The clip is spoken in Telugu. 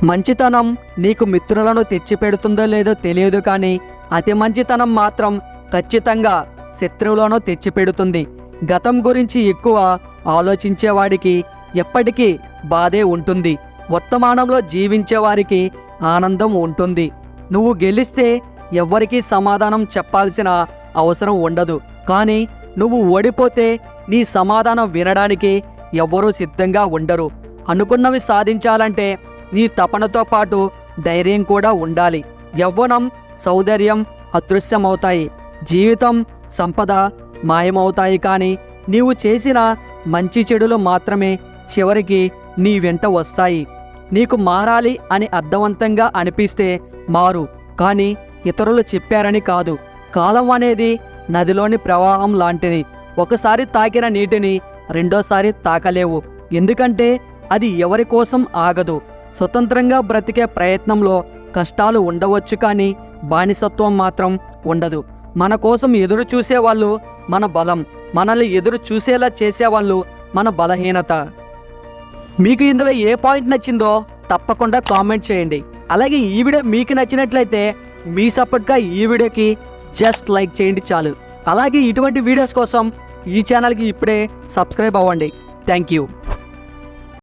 మంచితనం నీకు మిత్రులను తెచ్చిపెడుతుందో లేదో తెలియదు, కానీ అతి మంచితనం మాత్రం ఖచ్చితంగా శత్రువులను తెచ్చిపెడుతుంది. గతం గురించి ఎక్కువ ఆలోచించేవాడికి ఎప్పటికీ బాధే ఉంటుంది. వర్తమానంలో జీవించేవారికి ఆనందం ఉంటుంది. నువ్వు గెలిస్తే ఎవ్వరికీ సమాధానం చెప్పాల్సిన అవసరం ఉండదు, కానీ నువ్వు ఓడిపోతే నీ సమాధానం వినడానికి ఎవ్వరూ సిద్ధంగా ఉండరు. అనుకున్నవి సాధించాలంటే నీ తపనతో పాటు ధైర్యం కూడా ఉండాలి. యవ్వనం, సౌందర్యం అదృశ్యమవుతాయి, జీవితం, సంపద మాయమవుతాయి, కానీ నీవు చేసిన మంచి చెడులు మాత్రమే చివరికి నీ వెంట వస్తాయి. నీకు మారాలి అని అర్థవంతంగా అనిపిస్తే మారు, కానీ ఇతరులు చెప్పారని కాదు. కాలం అనేది నదిలోని ప్రవాహం లాంటిది. ఒకసారి తాకిన నీటిని రెండోసారి తాకలేవు, ఎందుకంటే అది ఎవరి కోసం ఆగదు. స్వతంత్రంగా బ్రతికే ప్రయత్నంలో కష్టాలు ఉండవచ్చు, కానీ బానిసత్వం మాత్రం ఉండదు. మన కోసం ఎదురు చూసేవాళ్ళు మన బలం, మనల్ని ఎదురు చూసేలా చేసేవాళ్ళు మన బలహీనత. మీకు ఇందులో ఏ పాయింట్ నచ్చిందో తప్పకుండా కామెంట్ చేయండి. అలాగే ఈ వీడియో మీకు నచ్చినట్లయితే మీ సపోర్ట్గా ఈ వీడియోకి జస్ట్ లైక్ చేయండి చాలు. అలాగే ఇటువంటి వీడియోస్ కోసం ఈ ఛానల్కి ఇప్పుడే సబ్స్క్రైబ్ అవ్వండి. Thank you.